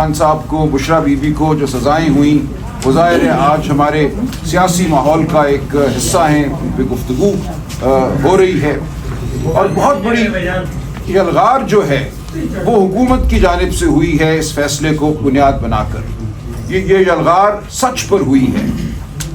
खान साहब को, बुशरा बीबी को जो सज़ाएँ हुई वो ज़ाहिर है आज हमारे सियासी माहौल का एक हिस्सा हैं, उन पर गुफ्तगू हो रही है। और बहुत बड़ी यलगार जो है वो हुकूमत की जानिब से हुई है इस फैसले को बुनियाद बनाकर। ये यलगार सच पर हुई है,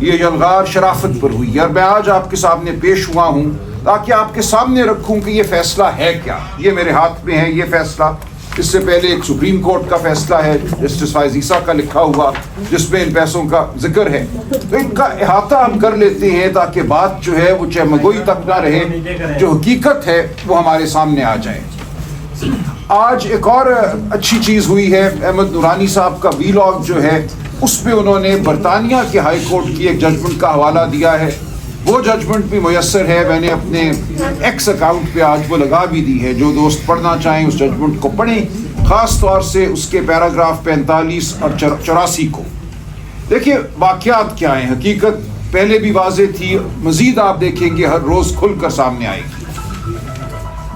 ये यलगार शराफत पर हुई है। और मैं आज आपके सामने पेश हुआ हूँ ताकि आपके सामने रखूँ कि ये फ़ैसला है क्या। ये मेरे हाथ में है ये फ़ैसला। इससे पहले एक सुप्रीम कोर्ट का फैसला है जस्टिस फायज़ ईसा का लिखा हुआ, जिसमें इन पैसों का जिक्र है। तो इनका अहाता हम कर लेते हैं ताकि बात जो है वो चहमगोई तक ना रहे, जो हकीकत है वो हमारे सामने आ जाए। आज एक और अच्छी चीज़ हुई है, अहमद नूरानी साहब का वीलॉग जो है उस पर उन्होंने बरतानिया के हाई कोर्ट की एक जजमेंट का हवाला दिया है। वो जजमेंट भी मुयस्सर है, मैंने अपने एक्स अकाउंट पे आज वो लगा भी दी है। जो दोस्त पढ़ना चाहें उस जजमेंट को पढ़ें, ख़ास तौर से उसके पैराग्राफ 45 और 84 को। देखिए वाक़यात क्या हैं, हकीकत पहले भी वाज़ेह थी, मज़ीद आप देखेंगे हर रोज़ खुल कर सामने आएगी।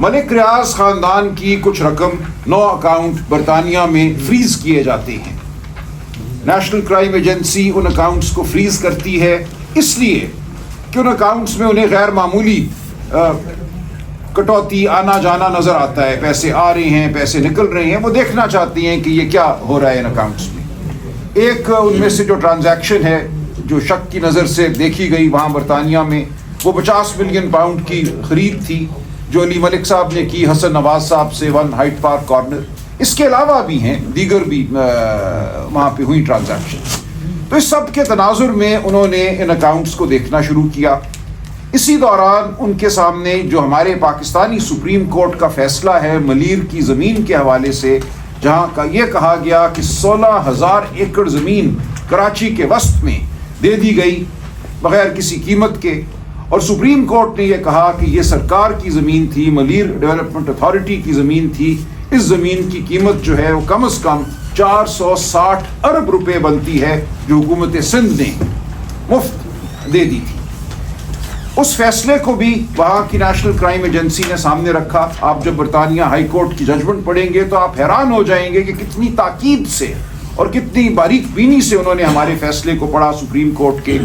मलिक रियाज ख़ानदान की कुछ रकम 9 अकाउंट बरतानिया में फ्रीज़ किए जाते हैं। नेशनल क्राइम एजेंसी उन अकाउंट्स को फ्रीज़ करती है इसलिए कि उन अकाउंट्स में उन्हें गैर मामूली कटौती आना जाना नज़र आता है। पैसे आ रहे हैं, पैसे निकल रहे हैं, वो देखना चाहती हैं कि ये क्या हो रहा है इन अकाउंट्स में। एक उनमें से जो ट्रांजैक्शन है जो शक की नज़र से देखी गई वहाँ बरतानिया में, वो 50 मिलियन पाउंड की ख़रीद थी जो अली मलिक साहब ने की हसन नवाज साहब से 1 हाइट पार्क कॉर्नर। इसके अलावा भी हैं दीगर भी वहाँ पे हुई ट्रांजैक्शन। तो इस सब के तनाजुर में उन्होंने इन अकाउंट्स को देखना शुरू किया। इसी दौरान उनके सामने जो हमारे पाकिस्तानी सुप्रीम कोर्ट का फ़ैसला है मलीर की ज़मीन के हवाले से, जहाँ का ये कहा गया कि 16,000 एकड़ ज़मीन कराची के वस्त में दे दी गई बग़ैर किसी कीमत के। और सुप्रीम कोर्ट ने यह कहा कि ये सरकार की ज़मीन थी, मलीर डेवलपमेंट अथॉरिटी की ज़मीन थी। इस ज़मीन की कीमत जो है वो कम से कम 460 अरब रुपए बनती है जो हुकूमत सिंध ने मुफ्त दे दी थी। उस फैसले को भी वहाँ की नेशनल क्राइम एजेंसी ने सामने रखा। आप जब बरतानिया हाई कोर्ट की जजमेंट पढ़ेंगे तो आप हैरान हो जाएंगे कि कितनी ताकीद से और कितनी बारीक बीनी से उन्होंने हमारे फैसले को पढ़ा सुप्रीम कोर्ट के,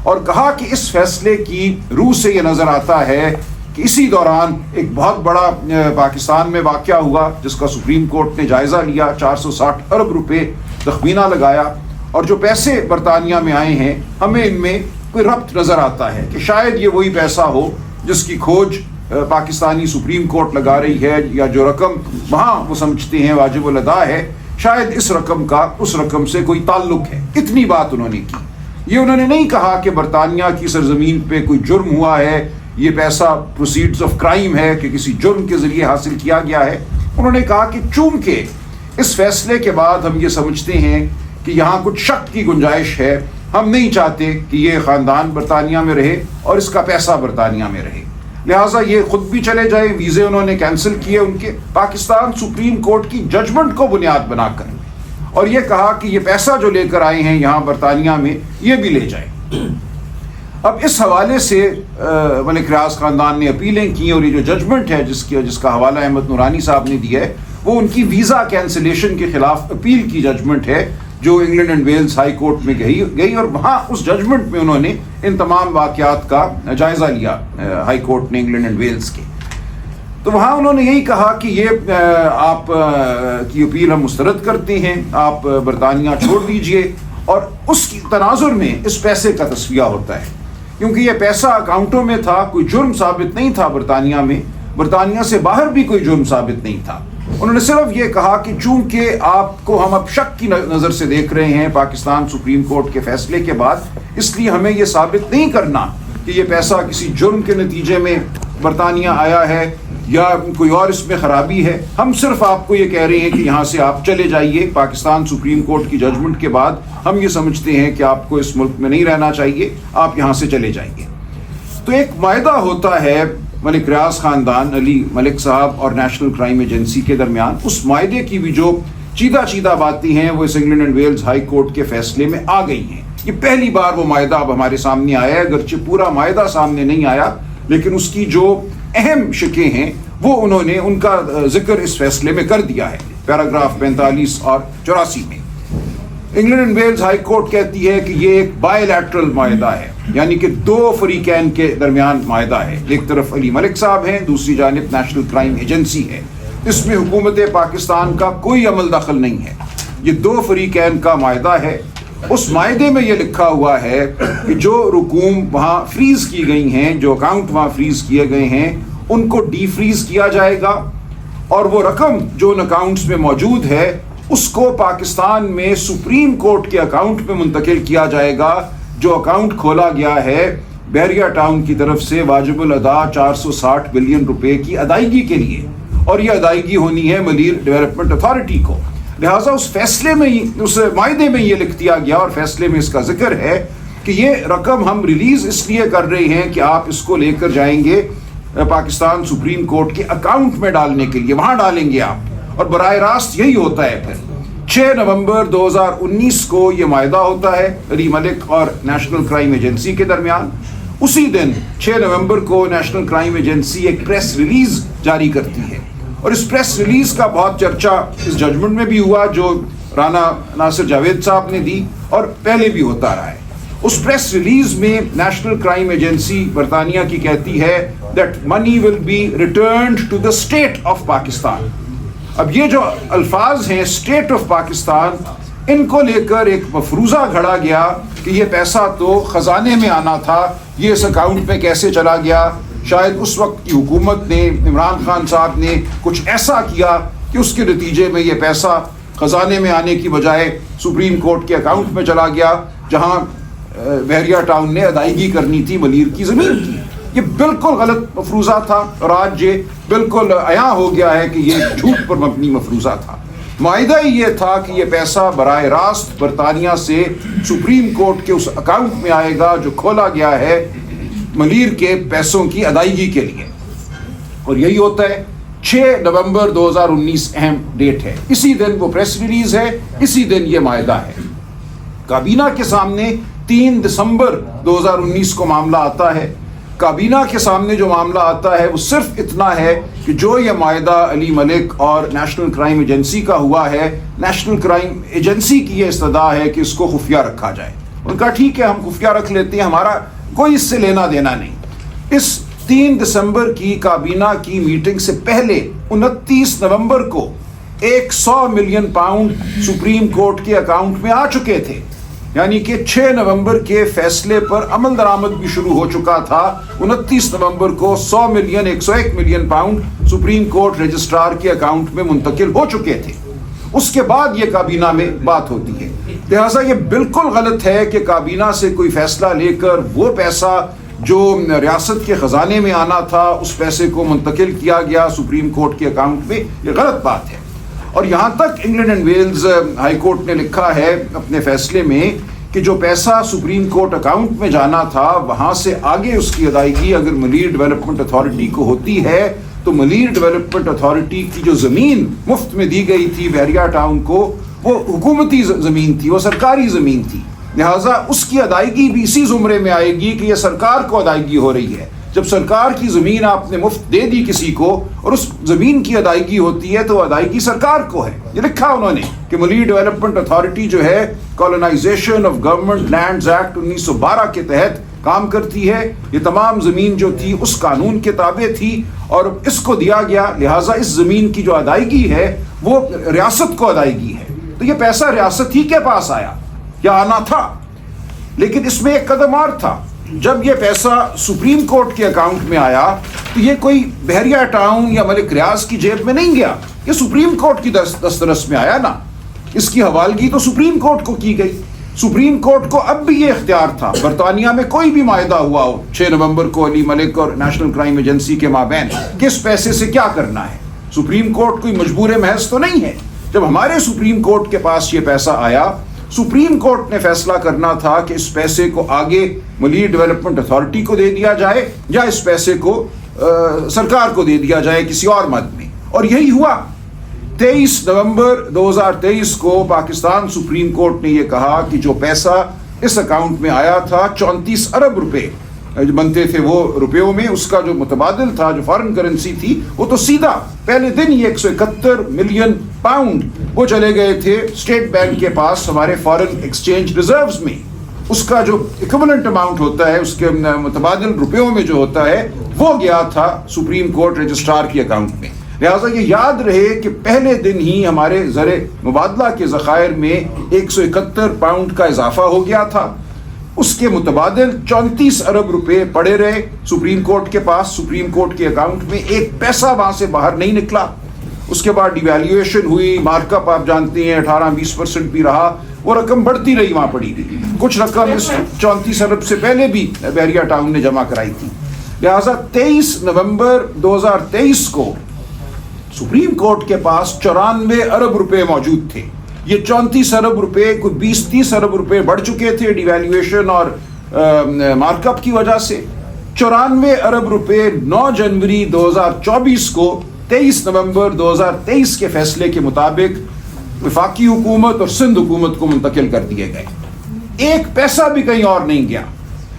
और कहा कि इस फैसले की रूह से ये नज़र आता है कि इसी दौरान एक बहुत बड़ा पाकिस्तान में वाक़या हुआ जिसका सुप्रीम कोर्ट ने जायज़ा लिया। 460 अरब रुपए तखमीना लगाया, और जो पैसे बरतानिया में आए हैं हमें इनमें कोई रब्त नज़र आता है कि शायद ये वही पैसा हो जिसकी खोज पाकिस्तानी सुप्रीम कोर्ट लगा रही है, या जो रकम वहाँ वो समझते हैं वाजिबुल अदा है, शायद इस रकम का उस रकम से कोई ताल्लुक़ है। इतनी बात उन्होंने की। ये उन्होंने नहीं कहा कि बरतानिया की सरजमीन पे कोई जुर्म हुआ है, ये पैसा प्रोसीड्स ऑफ क्राइम है कि किसी जुर्म के ज़रिए हासिल किया गया है। उन्होंने कहा कि चूंकि इस फैसले के बाद हम ये समझते हैं कि यहाँ कुछ शक की गुंजाइश है, हम नहीं चाहते कि ये ख़ानदान बरतानिया में रहे और इसका पैसा बरतानिया में रहे, लिहाजा ये ख़ुद भी चले जाए। वीज़े उन्होंने कैंसिल किए उनके, पाकिस्तान सुप्रीम कोर्ट की जजमेंट को बुनियाद बनाकर, और ये कहा कि ये पैसा जो लेकर आए हैं यहाँ बरतानिया में ये भी ले जाए। अब इस हवाले से मलिक रियाज ख़ानदान ने अपीलें की, और ये जो जजमेंट है जिसका हवाला अहमद नूरानी साहब ने दिया है वो उनकी वीज़ा कैंसिलेशन के ख़िलाफ़ अपील की जजमेंट है जो England and Wales high court में गई, और वहाँ उस जजमेंट में उन्होंने इन तमाम वाक़यात का जायज़ा लिया हाई कोर्ट ने इंग्लैंड एंड वेल्स के। तो वहाँ उन्होंने यही कहा कि ये आप की अपील हम मुस्तरद करते हैं, आप बरतानिया छोड़ दीजिए। और उसकी तनाजुर में इस पैसे का तस्वीया होता है, क्योंकि ये पैसा अकाउंटों में था, कोई जुर्म साबित नहीं था बरतानिया में, बरतानिया से बाहर भी कोई जुर्म साबित नहीं था। उन्होंने सिर्फ ये कहा कि चूंकि आपको हम अब शक की नज़र से देख रहे हैं पाकिस्तान सुप्रीम कोर्ट के फैसले के बाद, इसलिए हमें ये साबित नहीं करना कि ये पैसा किसी जुर्म के नतीजे में बरतानिया आया है या कोई और इसमें ख़राबी है। हम सिर्फ आपको ये कह रहे हैं कि यहाँ से आप चले जाइए। पाकिस्तान सुप्रीम कोर्ट की जजमेंट के बाद हम ये समझते हैं कि आपको इस मुल्क में नहीं रहना चाहिए, आप यहाँ से चले जाइए। तो एक मायदा होता है मलिक रियाज ख़ानदान, अली मलिक साहब और नेशनल क्राइम एजेंसी के दरमियान। उस मायदे की भी जो चीदा बातें हैं वो इस England and Wales high court के फैसले में आ गई हैं। ये पहली बार वो मायदा अब हमारे सामने आया है, अगरचे पूरा मायदा सामने नहीं आया, लेकिन उसकी जो अहम शिकें हैं वो उन्होंने उनका जिक्र इस फैसले में कर दिया है। پیراگراف 45 اور 84 میں. England and Wales high court کہتی ہے کہ یہ ایک بائی لیٹرل معاہدہ ہے، یعنی کہ دو فریقین کے درمیان معاہدہ ہے. ایک طرف علی ملک صاحب ہیں، دوسری جانب نیشنل کرائم ایجنسی ہے. اس میں حکومت پاکستان کا کوئی عمل دخل نہیں ہے. یہ دو فریقین کا معاہدہ ہے. اس معاہدے میں یہ لکھا ہوا ہے کہ جو رقوم وہاں فریز کی گئی ہیں، جو اکاؤنٹ وہاں فریز کیے گئے ہیں، ان کو ڈی فریز کیا جائے گا، اور وہ رقم جو ان اکاؤنٹس میں موجود ہے اس کو پاکستان میں سپریم کورٹ کے اکاؤنٹ میں منتقل کیا جائے گا، جو اکاؤنٹ کھولا گیا ہے بحریہ ٹاؤن کی طرف سے واجب الادا 460 بلین روپے کی ادائیگی کے لیے، اور یہ ادائیگی ہونی ہے ملیر ڈیولپمنٹ اتھارٹی کو. لہٰذا اس فیصلے میں اس معاہدے میں یہ لکھ دیا گیا، اور فیصلے میں اس کا ذکر ہے کہ یہ رقم ہم ریلیز اس لیے کر رہے ہیں کہ آپ اس کو لے کر جائیں گے پاکستان سپریم کورٹ کے اکاؤنٹ میں ڈالنے کے لیے، وہاں ڈالیں گے آپ. اور براہ راست یہی ہوتا ہے. پھر 6 نومبر 2019 کو یہ معاہدہ ہوتا ہے علی ملک اور نیشنل کرائم ایجنسی کے درمیان. اسی دن 6 نومبر کو نیشنل کرائم ایجنسی ایک پریس ریلیز جاری کرتی ہے، اور اس پریس ریلیز کا بہت چرچا اس ججمنٹ میں بھی ہوا جو رانا ناصر جاوید صاحب نے دی، اور پہلے بھی ہوتا رہا ہے. اس پریس ریلیز میں نیشنل کرائم ایجنسی برطانیہ کی کہتی ہے that money will be returned to the state of Pakistan. اب یہ جو الفاظ ہیں اسٹیٹ آف پاکستان، ان کو لے کر ایک مفروضہ گھڑا گیا کہ یہ پیسہ تو خزانے میں آنا تھا، یہ اس اکاؤنٹ میں کیسے چلا گیا. شاید اس وقت کی حکومت نے، عمران خان صاحب نے کچھ ایسا کیا کہ اس کے نتیجے میں یہ پیسہ خزانے میں آنے کی بجائے سپریم کورٹ کے اکاؤنٹ میں چلا گیا، جہاں بحریہ ٹاؤن نے ادائیگی کرنی تھی ملیر کی زمین کی. یہ بالکل غلط مفروضہ تھا، اور آج یہ بالکل عیاں ہو گیا ہے کہ یہ جھوٹ پر مبنی مفروضہ تھا. معاہدہ ہی یہ تھا کہ یہ پیسہ براہ راست برطانیہ سے سپریم کورٹ کے اس اکاؤنٹ میں آئے گا جو کھولا گیا ہے ملیر کے پیسوں کی ادائیگی کے لیے. اور یہی ہوتا ہے. 6 نومبر 2019 اہم ڈیٹ ہے. اسی دن وہ پریس ریلیز ہے، اسی دن یہ معاہدہ ہے. کابینہ کے سامنے 3 دسمبر 2019 کو معاملہ آتا ہے. کابینہ کے سامنے جو معاملہ آتا ہے وہ صرف اتنا ہے کہ جو یہ معاہدہ علی ملک اور نیشنل کرائم ایجنسی کا ہوا ہے، نیشنل کرائم ایجنسی کی یہ استدعا ہے کہ اس کو خفیہ رکھا جائے. ان کا ٹھیک ہے، ہم خفیہ رکھ لیتے ہیں، ہمارا کوئی اس سے لینا دینا نہیں. اس 3 دسمبر کی کابینہ کی میٹنگ سے پہلے 29 نومبر کو 100 ملین پاؤنڈ سپریم کورٹ کے اکاؤنٹ میں آ چکے تھے، یعنی کہ 6 نومبر کے فیصلے پر عمل درآمد بھی شروع ہو چکا تھا. 29 نومبر کو 101 million pound supreme court registrar کے اکاؤنٹ میں منتقل ہو چکے تھے. اس کے بعد یہ کابینہ میں بات ہوتی ہے. لہٰذا یہ بالکل غلط ہے کہ کابینہ سے کوئی فیصلہ لے کر وہ پیسہ جو ریاست کے خزانے میں آنا تھا اس پیسے کو منتقل کیا گیا سپریم کورٹ کے اکاؤنٹ میں. یہ غلط بات ہے. اور یہاں تک England and Wales high court نے لکھا ہے اپنے فیصلے میں کہ جو پیسہ سپریم کورٹ اکاؤنٹ میں جانا تھا وہاں سے آگے اس کی ادائیگی اگر ملیر ڈیولپمنٹ اتھارٹی کو ہوتی ہے تو ملیر ڈیولپمنٹ اتھارٹی کی جو زمین مفت میں دی گئی تھی بحریہ ٹاؤن کو، وہ حکومتی زمین تھی، وہ سرکاری زمین تھی. لہٰذا اس کی ادائیگی بھی اسی زمرے میں آئے گی کہ یہ سرکار کو ادائیگی ہو رہی ہے. جب سرکار کی زمین آپ نے مفت دے دی کسی کو اور اس زمین کی ادائیگی ہوتی ہے تو ادائیگی سرکار کو ہے. یہ لکھا انہوں نے کہ ملیر ڈیولپمنٹ اتھارٹی جو ہے colonization of government lands act 1912 کے تحت کام کرتی ہے. یہ تمام زمین جو تھی اس قانون کے تابع تھی اور اس کو دیا گیا، لہٰذا اس زمین کی جو ادائیگی ہے وہ ریاست کو ادائیگی ہے. تو یہ پیسہ ریاست ہی کے پاس آیا یا آنا تھا. لیکن اس میں ایک قدم اور تھا. جب یہ پیسہ سپریم کورٹ کے اکاؤنٹ میں آیا تو یہ کوئی بحریہ ٹاؤن یا ملک ریاض کی جیب میں نہیں گیا، یہ سپریم کورٹ کی دسترس میں آیا نا. اس کی حوالگی تو سپریم کورٹ کو کی گئی. سپریم کورٹ کو اب بھی یہ اختیار تھا، برطانیہ میں کوئی بھی معاہدہ ہوا ہو 6 نومبر کو علی ملک اور نیشنل کرائم ایجنسی کے مابین، کس پیسے سے کیا کرنا ہے. سپریم کورٹ کوئی مجبور محض تو نہیں ہے. جب ہمارے سپریم کورٹ کے پاس یہ پیسہ آیا، سپریم کورٹ نے فیصلہ کرنا تھا کہ اس پیسے کو آگے ملیر ڈیولپمنٹ اتھارٹی کو دے دیا جائے یا اس پیسے کو سرکار کو دے دیا جائے کسی اور مد میں. اور یہی ہوا. 23 نومبر 2023 کو پاکستان سپریم کورٹ نے یہ کہا کہ جو پیسہ اس اکاؤنٹ میں آیا تھا 34 ارب روپے، बनते थे वो रुपयों में, उसका जो मुतबादिल था, जो फॉरेन करेंसी थी, वो तो सीधा पहले दिन ही 171 मिलियन पाउंड वो चले गए थे स्टेट बैंक के पास हमारे फॉरेन एक्सचेंज रिजर्व्स में। उसका जो इक्विवेलेंट अमाउंट होता है, उसके मुतबादिल रुपयों में जो होता है, वो गया था सुप्रीम कोर्ट रजिस्ट्रार के अकाउंट में। लिहाजा ये याद रहे कि पहले दिन ही हमारे ज़र मुबादला के ज़खायर में 171 पाउंड का इजाफा हो गया था। उसके मुतबादिल 34 अरब रुपए पड़े रहे सुप्रीम कोर्ट के पास, सुप्रीम कोर्ट के अकाउंट में, एक पैसा वहां से बाहर नहीं निकला। उसके बाद डिवैल्यूएशन हुई, मार्कअप आप जानते हैं 18-20% भी रहा, वो रकम बढ़ती रही, वहां पड़ी रही। कुछ रकम इस 34 अरब से पहले भी बहरिया टाउन ने जमा कराई थी। लिहाजा 23 नवंबर 2023 को सुप्रीम कोर्ट के पास 94 अरब रुपए मौजूद थे। ये 34 अरब रुपए कुछ 20-30 अरब रुपए बढ़ चुके थे डिवैल्यूएशन और मार्कअप की वजह से। 94 अरब रुपए 9 जनवरी 2024 को 23 नवंबर 2023 के फैसले के मुताबिक वफाकी हुकूमत और सिंध हुकूमत को मुंतकिल कर दिए गए। एक पैसा भी कहीं और नहीं गया।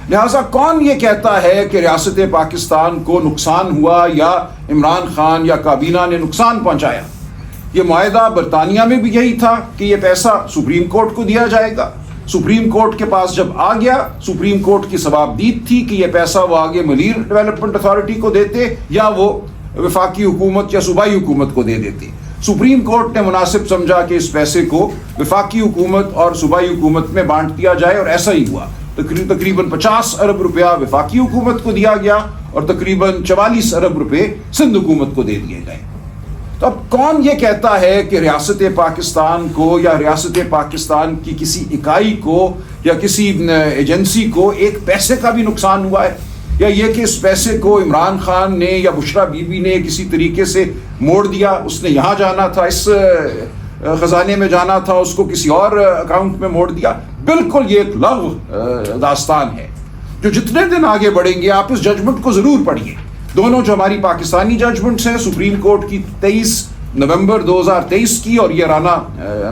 लिहाजा कौन ये कहता है कि रियासत पाकिस्तान को नुकसान हुआ या इमरान खान या काबीना ने नुकसान पहुंचाया? ये मुआहदा बरतानिया में भी यही था कि ये पैसा सुप्रीम कोर्ट को दिया जाएगा। सुप्रीम कोर्ट के पास जब आ गया, सुप्रीम कोर्ट की सवाबदीद थी कि ये पैसा वो आगे मलीर डेवलपमेंट अथॉरिटी को देते या वो वफाकी हुकूमत या सूबाई हुकूमत को दे देते। सुप्रीम कोर्ट ने मुनासिब समझा कि इस पैसे को वफाकी हुकूमत और सूबाई हुकूमत में बांट दिया जाए, और ऐसा ही हुआ। तकरीबन 50 अरब रुपया वफाकी हुकूमत को दिया गया और तकरीबन 44 अरब रुपए सिंध हुकूमत को दे दिए गए। तो अब कौन ये कहता है कि रियासत पाकिस्तान को या रियासत पाकिस्तान की किसी इकाई को या किसी एजेंसी को एक पैसे का भी नुकसान हुआ है, या ये कि इस पैसे को इमरान खान ने या बुशरा बीबी ने किसी तरीके से मोड़ दिया, उसने यहाँ जाना था, इस खजाने में जाना था, उसको किसी और अकाउंट में मोड़ दिया? बिल्कुल ये एक लग़्व दास्तान है जो जितने दिन आगे बढ़ेंगे आप इस जजमेंट को ज़रूर पढ़िए। दोनों जो हमारी पाकिस्तानी जजमेंट्स हैं, सुप्रीम कोर्ट की 23 नवंबर 2023 की और ये राना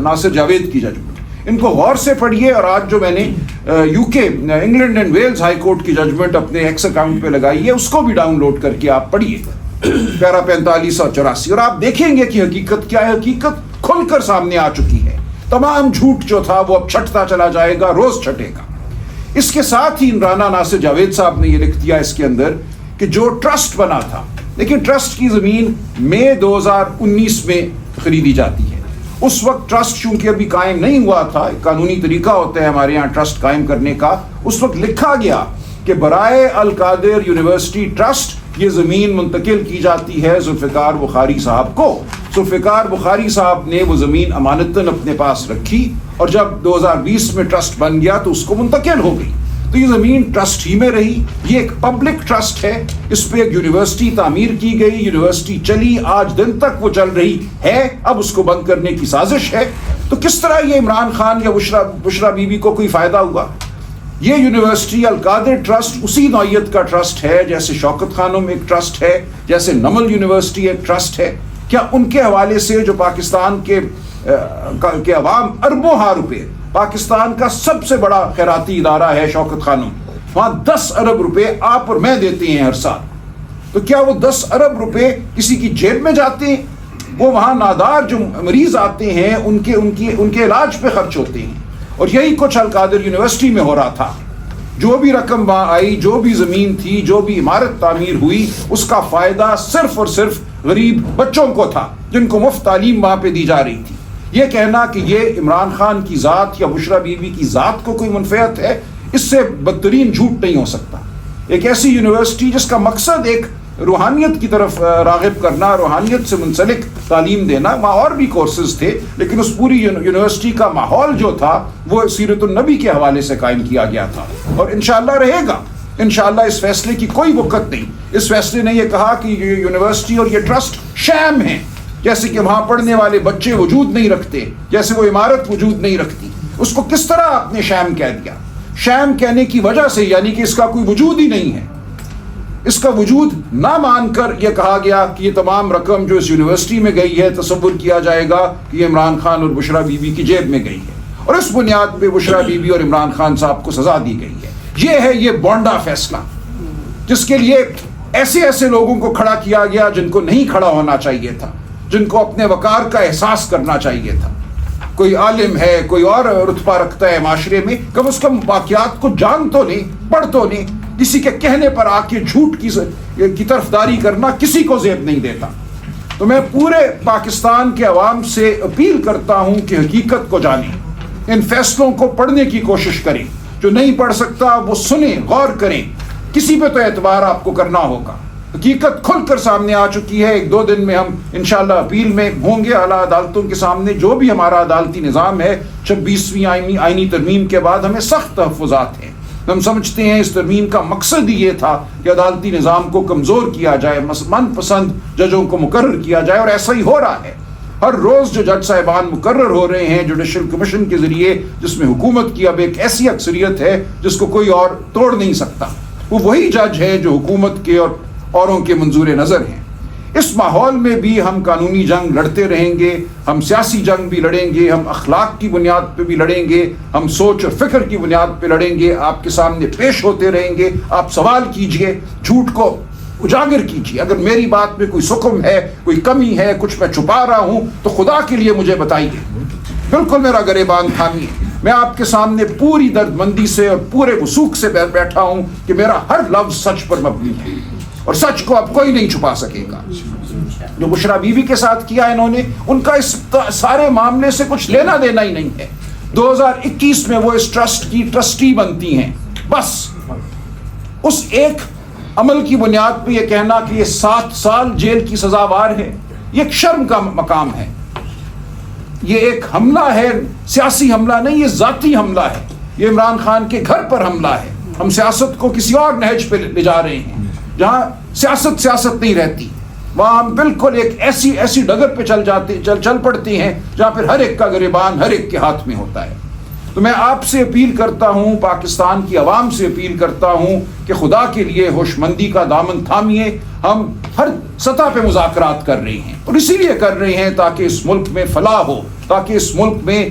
नासिर जावेद की जजमेंट, इनको गौर से पढ़िए। और आज जो मैंने UK England and Wales high court की जजमेंट अपने एक्स अकाउंट पे लगाई है, उसको भी डाउनलोड करके आप पढ़िए, पैरा 45 और 84, और आप देखेंगे कि हकीकत क्या है। हकीकत खुलकर सामने आ चुकी है। तमाम झूठ जो था वो अब छटता चला जाएगा, रोज छटेगा। इसके साथ ही राना नासिर जावेद साहब ने ये लिख दिया इसके अंदर कि जो ट्रस्ट बना था, लेकिन ट्रस्ट की जमीन मई 2019 में खरीदी जाती है। उस वक्त ट्रस्ट चूंकि अभी कायम नहीं हुआ था, कानूनी तरीका होता है हमारे यहाँ ट्रस्ट कायम करने का, उस वक्त लिखा गया कि बराए अल कादिर यूनिवर्सिटी ट्रस्ट ये ज़मीन मुंतकिल की जाती है जुल्फ़िकार बुखारी साहब को। जुल्फ़िकार बुखारी साहब ने वो ज़मीन अमानतन अपने पास रखी और जब 2020 में ट्रस्ट बन गया तो उसको मुंतकिल हो गई। तो ये ज़मीन ट्रस्ट ही में रही। ये एक पब्लिक ट्रस्ट है, इस पर एक यूनिवर्सिटी तामीर की गई, यूनिवर्सिटी चली, आज दिन तक वो चल रही है। अब उसको बंद करने की साजिश है। तो किस तरह ये इमरान खान या बुशरा बीबी को कोई फ़ायदा हुआ? ये यूनिवर्सिटी अल कादिर ट्रस्ट उसी नौइयत का ट्रस्ट है जैसे शौकत खानम एक ट्रस्ट है, जैसे नमल यूनिवर्सिटी एक ट्रस्ट है। क्या उनके हवाले से जो पाकिस्तान के अवाम अरबों हार रुपए, पाकिस्तान का सबसे बड़ा खैराती इदारा है शौकत खानम, वहां 10 अरब रुपए आप और मैं देते हैं हर साल, तो क्या वो 10 अरब रुपए किसी की जेब में जाते हैं? वो वहां नादार जो मरीज आते हैं उनके इलाज पे खर्च होते हैं। और यही कुछ अल कादिर यूनिवर्सिटी में हो रहा था। जो भी रकम वहां आई, जो भी जमीन थी, जो भी इमारत तामीर हुई, उसका फायदा सिर्फ और सिर्फ गरीब बच्चों को था जिनको मुफ्त तालीम वहां पे दी जा रही थी। ये कहना कि ये इमरान खान की ज़ात या बुशरा बीबी की ज़ात को कोई मुनफ़ियत है, इससे बदतरीन झूठ नहीं हो सकता। एक ऐसी यूनिवर्सिटी जिसका मकसद एक रूहानियत की तरफ राग़िब करना, रूहानियत से मुंसलिक तालीम देना, वहाँ और भी कोर्सेज थे, लेकिन उस पूरी यूनिवर्सिटी का माहौल जो था वो सीरतुन नबी के हवाले से कायम किया गया था और इंशाअल्लाह रहेगा। इंशाअल्लाह इस फैसले की कोई वक़्त नहीं। इस फैसले ने यह कहा कि ये यूनिवर्सिटी और ये ट्रस्ट शैम है, जैसे कि वहाँ पढ़ने वाले बच्चे वजूद नहीं रखते, जैसे वो इमारत वजूद नहीं रखती। उसको किस तरह आपने शैम कह दिया? शैम कहने की वजह से, यानी कि इसका कोई वजूद ही नहीं है। इसका वजूद ना मानकर यह कहा गया कि ये तमाम रकम जो इस यूनिवर्सिटी में गई है, तसव्वुर किया जाएगा कि ये इमरान खान और बुशरा बीबी की जेब में गई है और इस बुनियाद पे बुशरा बीबी और इमरान खान साहब को सजा दी गई है। ये है ये बोंडा फैसला। جس کے لیے ایسے ایسے لوگوں کو کھڑا کیا گیا جن کو نہیں کھڑا ہونا چاہیے تھا، جن کو اپنے وقار کا احساس کرنا چاہیے تھا. کوئی عالم ہے، کوئی اور رتبہ رکھتا ہے معاشرے میں، کم از کم واقعات کو جان تو نہیں، پڑھ تو نہیں. کسی کے کہنے پر آ کے جھوٹ کی طرفداری کرنا کسی کو زیب نہیں دیتا. تو میں پورے پاکستان کے عوام سے اپیل کرتا ہوں کہ حقیقت کو جانیں، ان فیصلوں کو پڑھنے کی کوشش کریں. جو نہیں پڑھ سکتا وہ سنیں، غور کریں. کسی پہ تو اعتبار آپ کو کرنا ہوگا. حقیقت کھل کر سامنے آ چکی ہے. 1-2 دن میں ہم انشاءاللہ اپیل میں ہوں گے اعلیٰ عدالتوں کے سامنے. جو بھی ہمارا عدالتی نظام ہے 26ویں آئینی ترمیم کے بعد ہمیں سخت تحفظات ہیں. ہم سمجھتے ہیں اس ترمیم کا مقصد ہی یہ تھا کہ عدالتی نظام کو کمزور کیا جائے، من پسند ججوں کو مقرر کیا جائے، اور ایسا ہی ہو رہا ہے. ہر روز جو جج صاحبان مقرر ہو رہے ہیں جوڈیشل کمیشن کے ذریعے، جس میں حکومت کی اب ایک ایسی اکثریت ہے جس کو کوئی اور توڑ نہیں سکتا، وہ وہی جج ہے جو حکومت کے اور اوروں کے منظور نظر ہیں. اس ماحول میں بھی ہم قانونی جنگ لڑتے رہیں گے، ہم سیاسی جنگ بھی لڑیں گے، ہم اخلاق کی بنیاد پہ بھی لڑیں گے، ہم سوچ اور فکر کی بنیاد پہ لڑیں گے. آپ کے سامنے پیش ہوتے رہیں گے. آپ سوال کیجئے، جھوٹ کو اجاگر کیجئے. اگر میری بات میں کوئی سقم ہے، کوئی کمی ہے، کچھ میں چھپا رہا ہوں تو خدا کے لیے مجھے بتائیے. بالکل میرا گریبان تھامیے. میں آپ کے سامنے پوری درد مندی سے اور پورے وثوق سے بیٹھا ہوں کہ میرا ہر لفظ سچ پر مبنی ہے، اور سچ کو اب کوئی نہیں چھپا سکے گا. جو بشرا بی بی کے ساتھ کیا انہوں نے، ان کا اس سارے معاملے سے کچھ لینا دینا ہی نہیں ہے. 2021 میں وہ اس ٹرسٹ کی ٹرسٹی بنتی ہیں. بس اس ایک عمل کی بنیاد پہ یہ کہنا کہ یہ 7 سال جیل کی سزاوار ہے، یہ ایک شرم کا مقام ہے. یہ ایک حملہ ہے، سیاسی حملہ نہیں، یہ ذاتی حملہ ہے. یہ عمران خان کے گھر پر حملہ ہے. ہم سیاست کو کسی اور نہج پہ لے جا رہے ہیں جہاں سیاست نہیں رہتی. وہاں ہم بالکل ایک ایسی ڈگر پہ چل پڑتے ہیں جہاں پھر ہر ایک کا گریبان ہر ایک کے ہاتھ میں ہوتا ہے. تو میں آپ سے اپیل کرتا ہوں، پاکستان کی عوام سے اپیل کرتا ہوں کہ خدا کے لیے ہوش مندی کا دامن تھامیے. ہم ہر سطح پہ مذاکرات کر رہے ہیں، اور اسی لیے کر رہے ہیں تاکہ اس ملک میں فلاح ہو، تاکہ اس ملک میں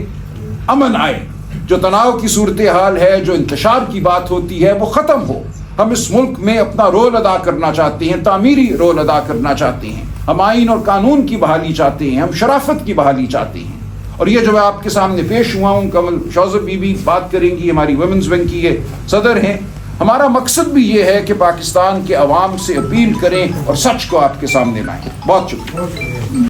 امن آئے. جو تناؤ کی صورتحال ہے، جو انتشار کی بات ہوتی ہے، وہ ختم ہو. ہم اس ملک میں اپنا رول ادا کرنا چاہتے ہیں، تعمیری رول ادا کرنا چاہتے ہیں. ہم آئین اور قانون کی بحالی چاہتے ہیں، ہم شرافت کی بحالی چاہتے ہیں. اور یہ جو میں آپ کے سامنے پیش ہوا ہوں، کمل شوذب بی بی بات کریں گی، ہماری ویمنز ونگ کی یہ صدر ہیں. ہمارا مقصد بھی یہ ہے کہ پاکستان کے عوام سے اپیل کریں اور سچ کو آپ کے سامنے لائیں. بہت شکریہ.